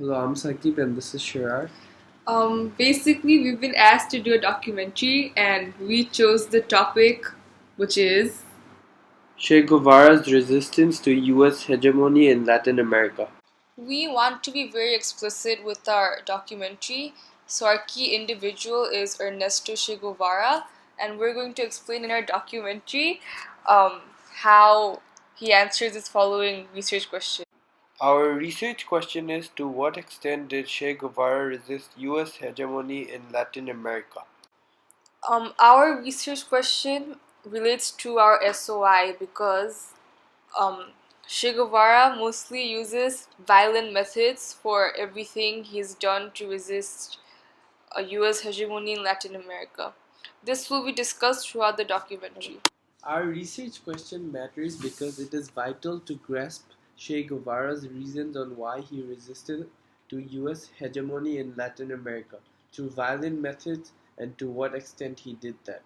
Hello, I'm Sakib and this is Shirar. Basically, we've been asked to do a documentary, and we chose the topic, which is Che Guevara's resistance to US hegemony in Latin America. we want to be very explicit with our documentary. So, our key individual is Ernesto Che Guevara, and we're going to explain in our documentary um, how he answers this following research question. Our research question is, to what extent did Che Guevara resist US hegemony in Latin America? Our research question relates to our SOI because Che Guevara mostly uses violent methods for everything he's done to resist a US hegemony in Latin America. This will be discussed throughout the documentary. Our research question matters because it is vital to grasp Che Guevara's reasons on why he resisted to US hegemony in Latin America through violent methods and to what extent he did that.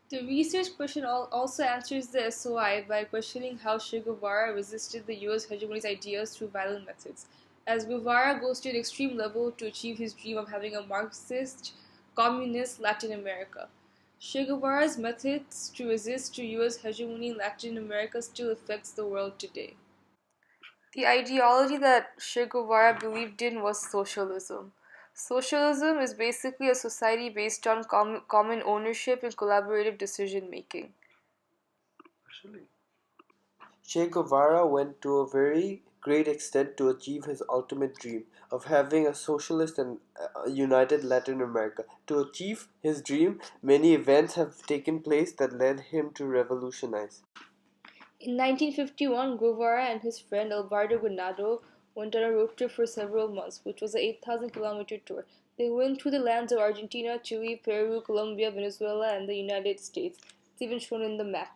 The research question also answers the SOI by questioning how Che Guevara resisted the US hegemony's ideas through violent methods, as Guevara goes to an extreme level to achieve his dream of having a Marxist, communist Latin America. Che Guevara's methods to resist to US hegemony in Latin America still affects the world today. The ideology that Che Guevara believed in was socialism. Socialism is basically a society based on common ownership and collaborative decision making. Che Guevara went to a very great extent to achieve his ultimate dream of having a socialist and united Latin America. To achieve his dream, many events have taken place that led him to revolutionize. In 1951, Guevara and his friend Alberto Ganado went on a road trip for several months, which was an 8,000-kilometer tour. They went through the lands of Argentina, Chile, Peru, Colombia, Venezuela, and the United States. It's even shown in the map.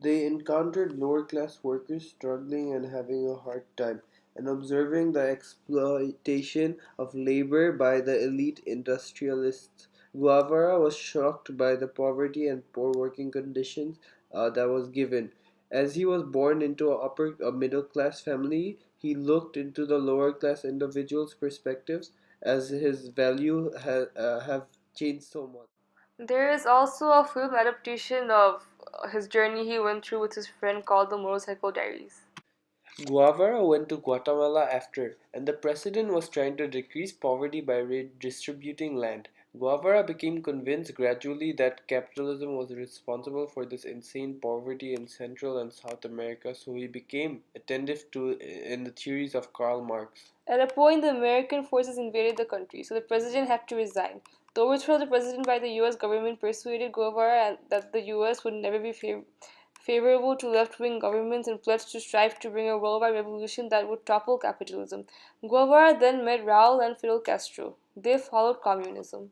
They encountered lower class workers struggling and having a hard time, and observing the exploitation of labor by the elite industrialists. Guevara was shocked by the poverty and poor working conditions that was given. As he was born into a middle class family, he looked into the lower class individuals' perspectives as his have changed so much. There is also a film adaptation of his journey he went through with his friend called The Motorcycle Diaries. Guevara went to Guatemala after, and the president was trying to decrease poverty by redistributing land. Guevara became convinced gradually that capitalism was responsible for this insane poverty in Central and South America, so he became attentive to in the theories of Karl Marx. At a point, the American forces invaded the country, so the president had to resign. The overthrow of the president by the US government persuaded Guevara that the US would never be favorable to left wing governments and pledged to strive to bring a worldwide revolution that would topple capitalism. Guevara then met Raul and Fidel Castro. They followed communism.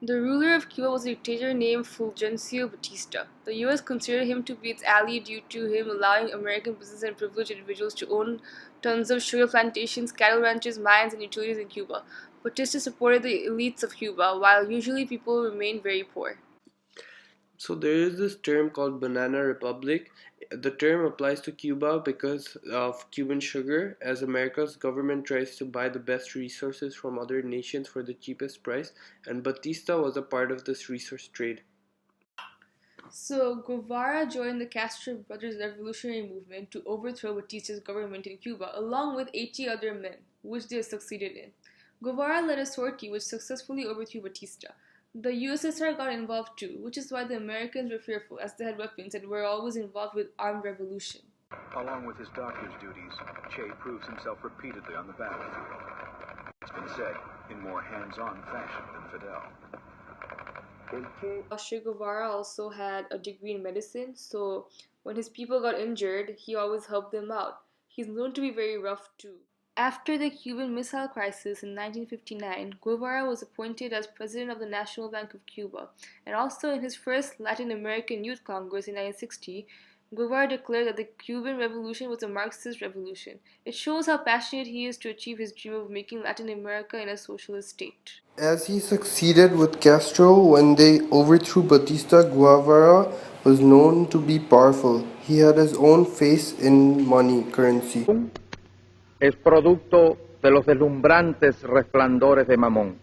The ruler of Cuba was a dictator named Fulgencio Batista. The US considered him to be its ally due to him allowing American business and privileged individuals to own tons of sugar plantations, cattle ranches, mines, and utilities in Cuba. Batista supported the elites of Cuba, while usually people remained very poor. So there is this term called banana republic. The term applies to Cuba because of Cuban sugar, as America's government tries to buy the best resources from other nations for the cheapest price, and Batista was a part of this resource trade. So Guevara joined the Castro brothers' revolutionary movement to overthrow Batista's government in Cuba, along with 80 other men, which they succeeded in. Guevara led a sortie which successfully overthrew Batista. The USSR got involved too, which is why the Americans were fearful, as they had weapons and were always involved with armed revolution. Along with his doctor's duties, Che proves himself repeatedly on the battlefield. It's been said, in more hands-on fashion than Fidel. Che Guevara also had a degree in medicine, so when his people got injured, he always helped them out. He's known to be very rough too. After the Cuban Missile Crisis in 1959, Guevara was appointed as president of the National Bank of Cuba, and also in his first Latin American Youth Congress in 1960, Guevara declared that the Cuban Revolution was a Marxist revolution. It shows how passionate he is to achieve his dream of making Latin America in a socialist state. As he succeeded with Castro when they overthrew Batista, Guevara was known to be powerful. He had his own face in money currency. es producto de los deslumbrantes resplandores de Mamón.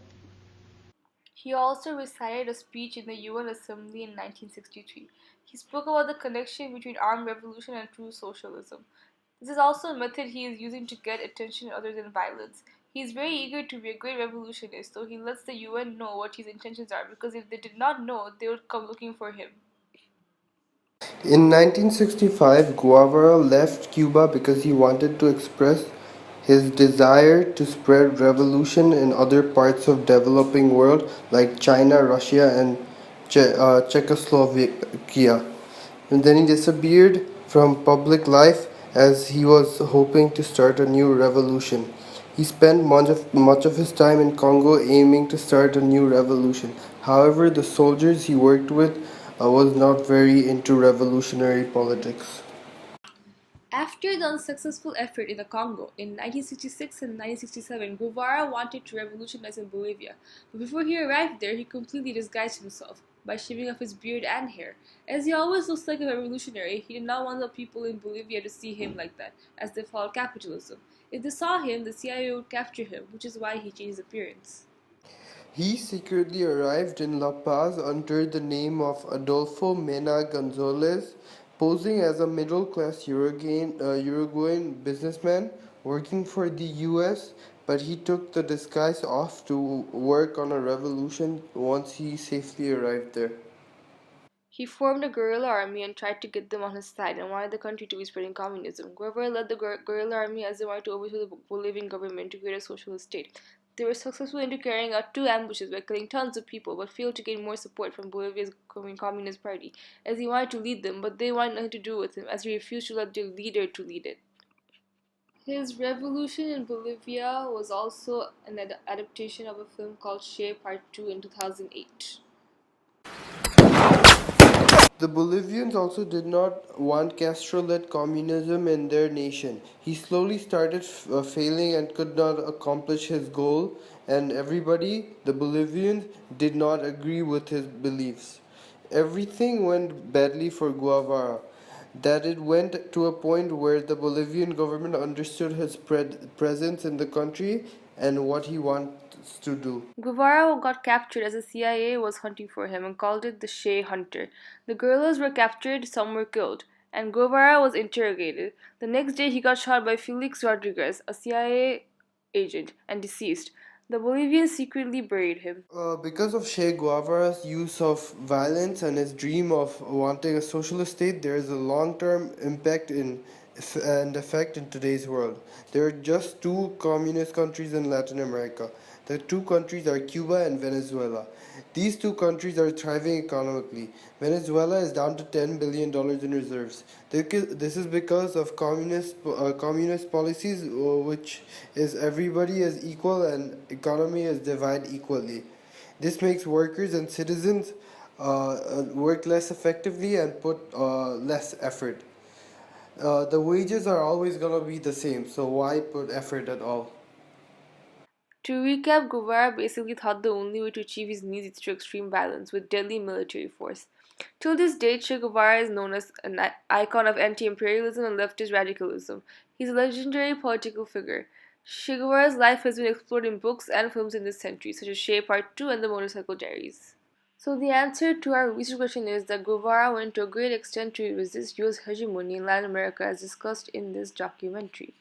He also recited a speech in the UN Assembly in 1963. He spoke about the connection between armed revolution and true socialism. This is also a method he is using to get attention other than violence. He is very eager to be a great revolutionist, so he lets the UN know what his intentions are because if they did not know, they would come looking for him. In 1965, Guevara left Cuba because he wanted to express his desire to spread revolution in other parts of developing world like China, Russia, and Czechoslovakia. And then he disappeared from public life as he was hoping to start a new revolution. He spent much of his time in Congo aiming to start a new revolution. However, the soldiers he worked with was not very into revolutionary politics. After the unsuccessful effort in the Congo in 1966 and 1967, Guevara wanted to revolutionize in Bolivia, but before he arrived there, he completely disguised himself by shaving off his beard and hair. As he always looks like a revolutionary, he did not want the people in Bolivia to see him like that, as they followed capitalism. If they saw him, the CIA would capture him, which is why he changed his appearance. He secretly arrived in La Paz under the name of Adolfo Mena Gonzalez, posing as a middle class Uruguayan businessman working for the US, but he took the disguise off to work on a revolution once he safely arrived there. He formed a guerrilla army and tried to get them on his side and wanted the country to be spreading communism. Guevara led the guerrilla army as they wanted to overthrow the Bolivian government to create a socialist state. They were successful in carrying out two ambushes by killing tons of people, but failed to gain more support from Bolivia's Communist Party, as he wanted to lead them, but they wanted nothing to do with him, as he refused to let their leader to lead it. His revolution in Bolivia was also an adaptation of a film called Che Part 2 in 2008. The Bolivians also did not want Castro led communism in their nation. He slowly started failing and could not accomplish his goal, and everybody, the Bolivians, did not agree with his beliefs. Everything went badly for Guevara. That it went to a point where the Bolivian government understood his presence in the country and what he wants to do. Guevara got captured as the CIA was hunting for him and called it the Shea Hunter. The guerrillas were captured, some were killed, and Guevara was interrogated. The next day he got shot by Felix Rodriguez, a CIA agent, and deceased. The Bolivians secretly buried him. Because of Che Guevara's use of violence and his dream of wanting a socialist state, there is a long-term impact and effect in today's world. There are just two communist countries in Latin America. The two countries are Cuba and Venezuela. These two countries are thriving economically. Venezuela is down to $10 billion in reserves. This is because of communist policies, which is everybody is equal and economy is divided equally. This makes workers and citizens work less effectively and put less effort. The wages are always gonna be the same, so why put effort at all? To recap, Guevara basically thought the only way to achieve his needs is through extreme violence with deadly military force. Till this day, Che Guevara is known as an icon of anti-imperialism and leftist radicalism. He's a legendary political figure. Che Guevara's life has been explored in books and films in this century, such as Che Part 2 and The Motorcycle Diaries. So the answer to our research question is that Guevara went to a great extent to resist US hegemony in Latin America as discussed in this documentary.